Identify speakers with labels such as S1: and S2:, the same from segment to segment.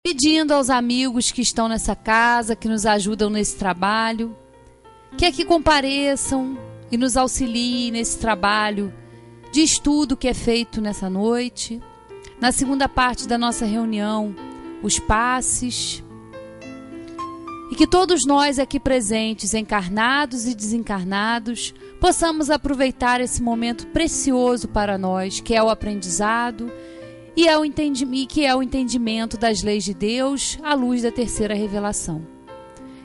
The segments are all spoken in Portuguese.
S1: pedindo aos amigos que estão nessa casa, que nos ajudam nesse trabalho, que aqui compareçam e nos auxiliem nesse trabalho de estudo que é feito nessa noite. Na segunda parte da nossa reunião, os passes. E que todos nós aqui presentes, encarnados e desencarnados, possamos aproveitar esse momento precioso para nós, que é o aprendizado e que é o entendimento das leis de Deus à luz da terceira revelação.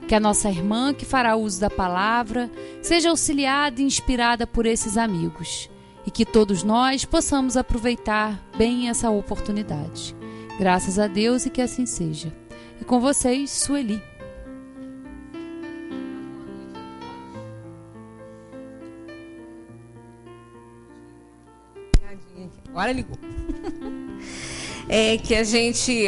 S1: Que a nossa irmã, que fará uso da palavra, seja auxiliada e inspirada por esses amigos. E que todos nós possamos aproveitar bem essa oportunidade. Graças a Deus e que assim seja. E com vocês, Sueli.
S2: Agora ligou. Que a gente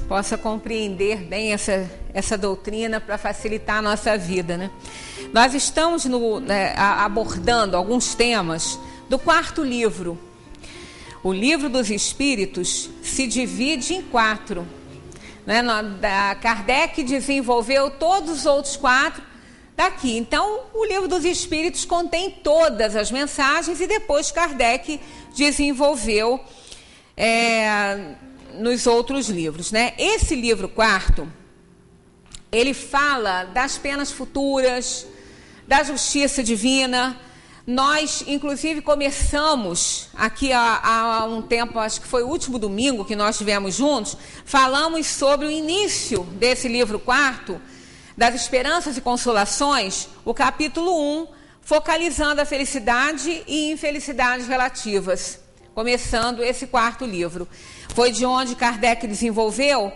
S2: possa compreender bem essa doutrina para facilitar a nossa vida, né? Nós estamos abordando alguns temas do quarto livro. O livro dos Espíritos se divide em 4. Né? Kardec desenvolveu todos os outros 4 daqui. Então, o livro dos Espíritos contém todas as mensagens e depois Kardec desenvolveu nos outros livros. Né? Esse livro quarto, ele fala das penas futuras, da justiça divina. Nós, inclusive, começamos aqui há um tempo, acho que foi o último domingo que nós estivemos juntos, falamos sobre o início desse livro quarto, das esperanças e consolações, o capítulo 1, focalizando a felicidade e infelicidades relativas, começando esse quarto livro. Foi de onde Kardec desenvolveu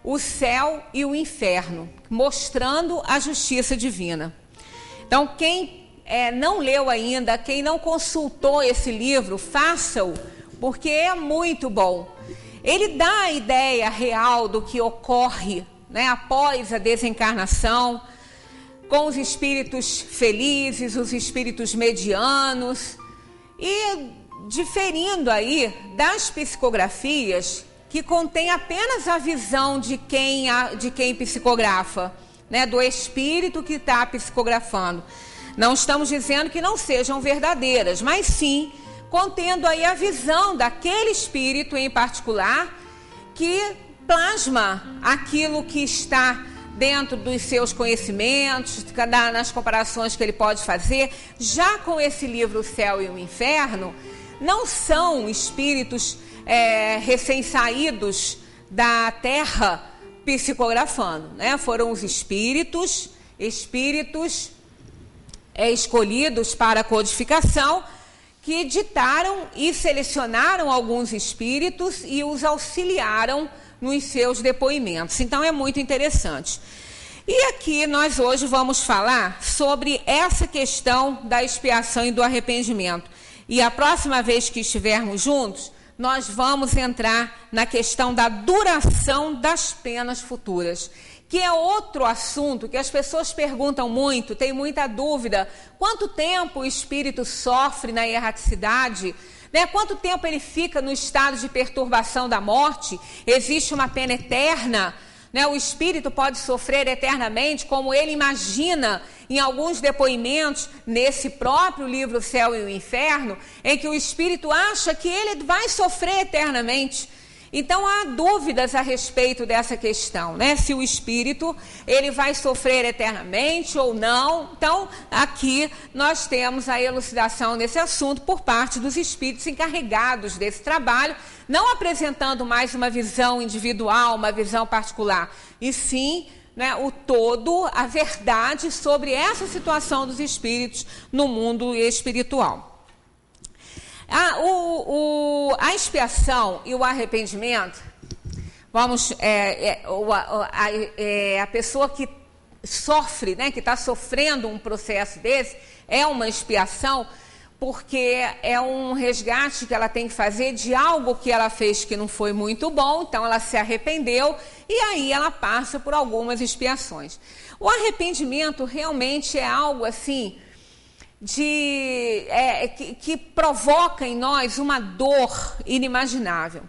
S2: o céu e o inferno, mostrando a justiça divina. Então, quem não leu ainda, quem não consultou esse livro, faça-o, porque é muito bom. Ele dá a ideia real do que ocorre, né, após a desencarnação, com os espíritos felizes, os espíritos medianos, e diferindo aí das psicografias que contém apenas a visão de quem psicografa, né, do espírito que está psicografando. Não estamos dizendo que não sejam verdadeiras, mas sim contendo aí a visão daquele espírito em particular que plasma aquilo que está dentro dos seus conhecimentos, nas comparações que ele pode fazer. Já com esse livro O Céu e o Inferno, não são espíritos recém-saídos da Terra psicografando, né? Foram os espíritos escolhidos para a codificação, que ditaram e selecionaram alguns espíritos e os auxiliaram nos seus depoimentos. Então é muito interessante. E aqui nós hoje vamos falar sobre essa questão da expiação e do arrependimento. E a próxima vez que estivermos juntos, nós vamos entrar na questão da duração das penas futuras, que é outro assunto que as pessoas perguntam muito, tem muita dúvida. Quanto tempo o espírito sofre na erraticidade? Né? Quanto tempo ele fica no estado de perturbação da morte? Existe uma pena eterna? Né? O espírito pode sofrer eternamente, como ele imagina em alguns depoimentos, nesse próprio livro O Céu e o Inferno, em que o espírito acha que ele vai sofrer eternamente. Então, há dúvidas a respeito dessa questão, né? Se o espírito ele vai sofrer eternamente ou não. Então, aqui nós temos a elucidação nesse assunto por parte dos espíritos encarregados desse trabalho, não apresentando mais uma visão individual, uma visão particular, e sim, né, o todo, a verdade sobre essa situação dos espíritos no mundo espiritual. A expiação e o arrependimento, a pessoa que sofre, né, que está sofrendo um processo desse, é uma expiação, porque é um resgate que ela tem que fazer de algo que ela fez que não foi muito bom, então ela se arrependeu e aí ela passa por algumas expiações. O arrependimento realmente é algo assim que provoca em nós uma dor inimaginável.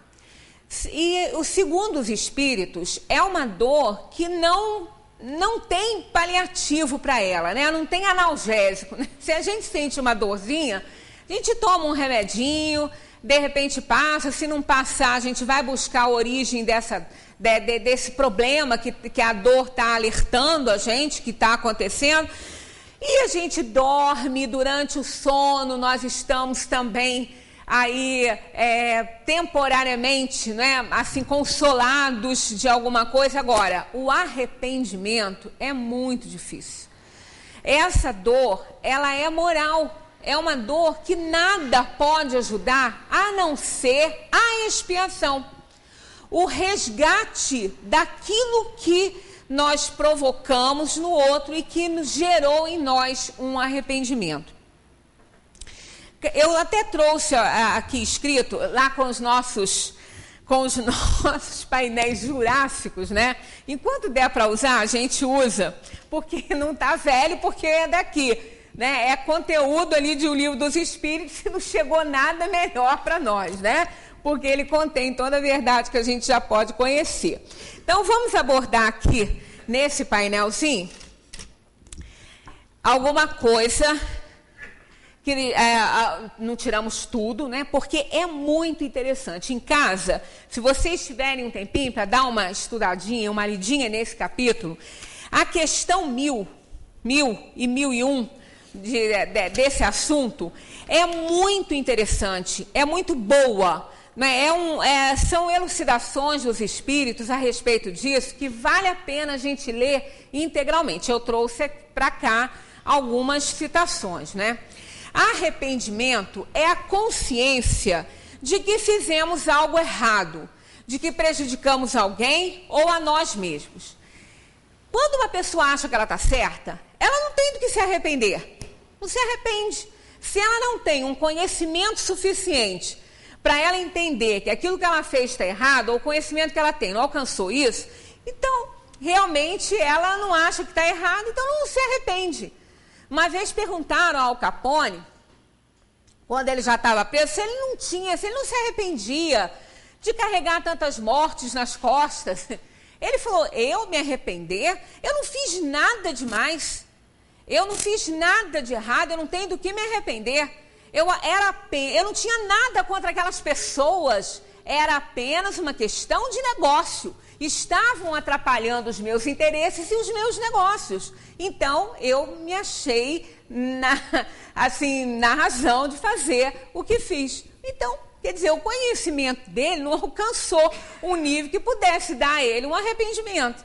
S2: E o segundo os espíritos, é uma dor que não tem paliativo para ela, né? Não tem analgésico. Né? Se a gente sente uma dorzinha, a gente toma um remedinho, de repente passa. Se não passar, a gente vai buscar a origem desse problema que a dor está alertando a gente, que está acontecendo. E a gente dorme, durante o sono nós estamos também aí temporariamente, né, assim, consolados de alguma coisa. Agora, o arrependimento é muito difícil. Essa dor, ela é moral. É uma dor que nada pode ajudar a não ser a expiação. O resgate daquilo que nós provocamos no outro e que gerou em nós um arrependimento. Eu até trouxe aqui escrito, lá com os nossos painéis jurássicos, né? Enquanto der para usar, a gente usa, porque não está velho, porque é daqui. Né? É conteúdo ali de um livro dos Espíritos e não chegou nada melhor para nós, né? Porque ele contém toda a verdade que a gente já pode conhecer. Então, vamos abordar aqui, nesse painelzinho, alguma coisa que não tiramos tudo, né? Porque é muito interessante. Em casa, se vocês tiverem um tempinho para dar uma estudadinha, uma lidinha nesse capítulo, a questão 1000 e 1001 desse assunto é muito interessante, é muito boa. Né? São elucidações dos espíritos a respeito disso que vale a pena a gente ler integralmente. Eu trouxe para cá algumas citações, né? Arrependimento é a consciência de que fizemos algo errado, de que prejudicamos alguém ou a nós mesmos. Quando uma pessoa acha que ela está certa, ela não tem do que se arrepender. Não se arrepende. Se ela não tem um conhecimento suficiente para ela entender que aquilo que ela fez está errado, ou o conhecimento que ela tem não alcançou isso, então, realmente, ela não acha que está errado, então não se arrepende. Uma vez perguntaram ao Capone, quando ele já estava preso, se ele não se arrependia de carregar tantas mortes nas costas. Ele falou, eu me arrepender? Eu não fiz nada demais. Eu não fiz nada de errado, eu não tenho do que me arrepender. Eu não tinha nada contra aquelas pessoas, era apenas uma questão de negócio. Estavam atrapalhando os meus interesses e os meus negócios. Então, eu me achei na razão de fazer o que fiz. Então, quer dizer, o conhecimento dele não alcançou um nível que pudesse dar a ele um arrependimento.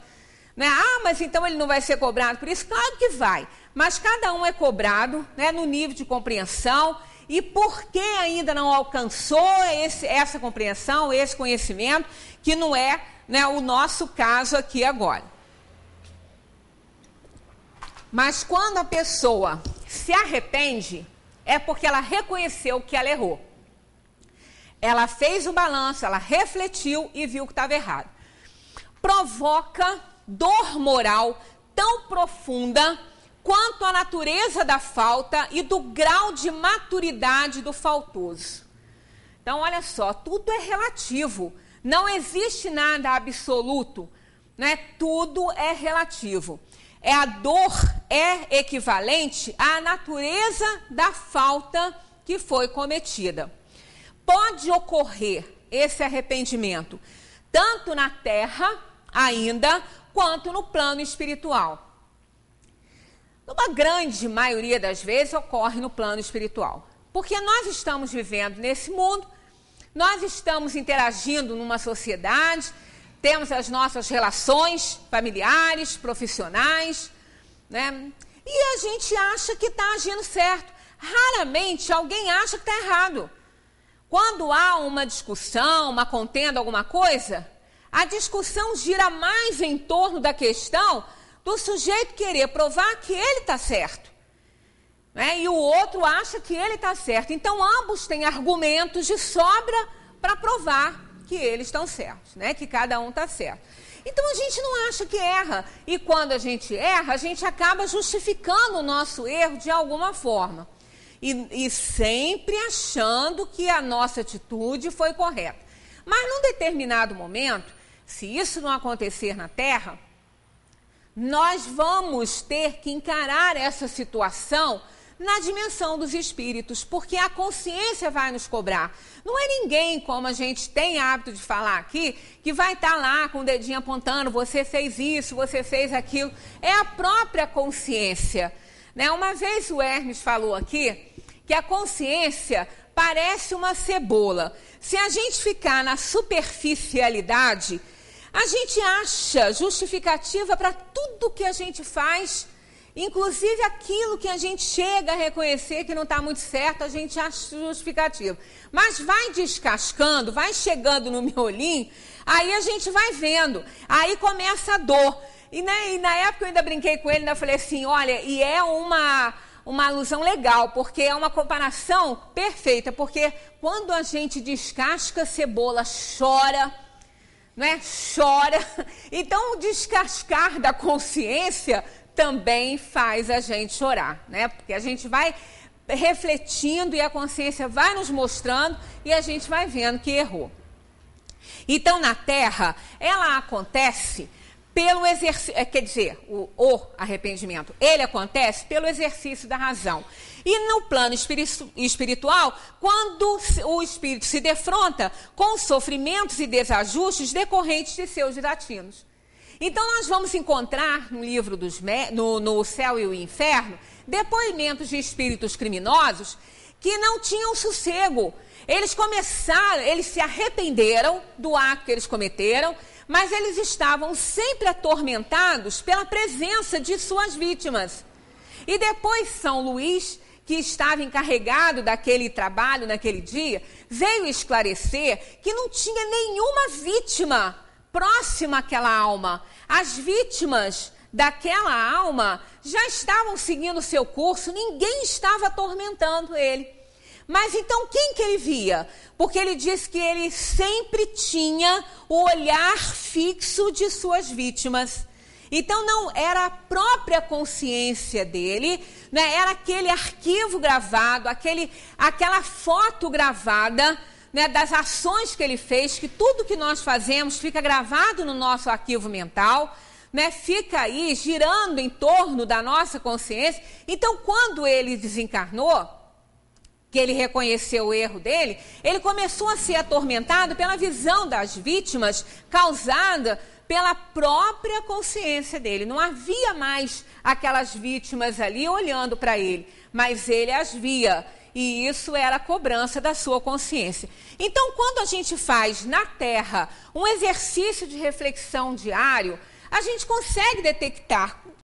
S2: Né? Ah, mas então ele não vai ser cobrado por isso? Claro que vai. Mas cada um é cobrado, né, no nível de compreensão. E por que ainda não alcançou essa compreensão, esse conhecimento, que não é, né, o nosso caso aqui agora. Mas quando a pessoa se arrepende, é porque ela reconheceu que ela errou. Ela fez o balanço, ela refletiu e viu que estava errado. Provoca dor moral tão profunda quanto a natureza da falta e do grau de maturidade do faltoso. Então, olha só, tudo é relativo. Não existe nada absoluto, né? Tudo é relativo. A dor é equivalente à natureza da falta que foi cometida. Pode ocorrer esse arrependimento tanto na terra ainda, quanto no plano espiritual. Numa grande maioria das vezes ocorre no plano espiritual. Porque nós estamos vivendo nesse mundo, nós estamos interagindo numa sociedade, temos as nossas relações familiares, profissionais, né? E a gente acha que está agindo certo. Raramente alguém acha que está errado. Quando há uma discussão, uma contenda, alguma coisa, a discussão gira mais em torno da questão do sujeito querer provar que ele está certo, né? E o outro acha que ele está certo. Então, ambos têm argumentos de sobra para provar que eles estão certos, né? Que cada um está certo. Então, a gente não acha que erra. E quando a gente erra, a gente acaba justificando o nosso erro de alguma forma. E sempre achando que a nossa atitude foi correta. Mas num determinado momento, se isso não acontecer na Terra, nós vamos ter que encarar essa situação na dimensão dos espíritos, porque a consciência vai nos cobrar. Não é ninguém, como a gente tem hábito de falar aqui, que vai estar lá com o dedinho apontando, você fez isso, você fez aquilo. É a própria consciência, né? Uma vez o Hermes falou aqui que a consciência parece uma cebola. Se a gente ficar na superficialidade, a gente acha justificativa para tudo que a gente faz, inclusive aquilo que a gente chega a reconhecer que não está muito certo, a gente acha justificativo. Mas vai descascando, vai chegando no miolinho, aí a gente vai vendo, aí começa a dor. E na época eu ainda brinquei com ele, ainda falei assim, olha, e é uma alusão legal, porque é uma comparação perfeita, porque quando a gente descasca a cebola, chora, né? Chora. Então, o descascar da consciência também faz a gente chorar, né? Porque a gente vai refletindo e a consciência vai nos mostrando e a gente vai vendo que errou. Então, na Terra, ela acontece pelo exercício, quer dizer, o arrependimento, ele acontece pelo exercício da razão. E no plano espiritual, quando o espírito se defronta com os sofrimentos e desajustes decorrentes de seus desatinos. Então, nós vamos encontrar no livro no Céu e o Inferno, depoimentos de espíritos criminosos que não tinham sossego. Eles se arrependeram do ato que eles cometeram, mas eles estavam sempre atormentados pela presença de suas vítimas. E depois São Luís, que estava encarregado daquele trabalho naquele dia, veio esclarecer que não tinha nenhuma vítima próxima àquela alma. As vítimas daquela alma já estavam seguindo o seu curso, ninguém estava atormentando ele. Mas então quem que ele via? Porque ele disse que ele sempre tinha o olhar fixo de suas vítimas. Então não era a própria consciência dele, né? Era aquele arquivo gravado, aquela foto gravada, né, das ações que ele fez, que tudo que nós fazemos fica gravado no nosso arquivo mental, né? Fica aí girando em torno da nossa consciência. Então quando ele desencarnou, que ele reconheceu o erro dele, ele começou a ser atormentado pela visão das vítimas causada pela própria consciência dele. Não havia mais aquelas vítimas ali olhando para ele, mas ele as via. E isso era a cobrança da sua consciência. Então, quando a gente faz na Terra um exercício de reflexão diário, a gente consegue detectar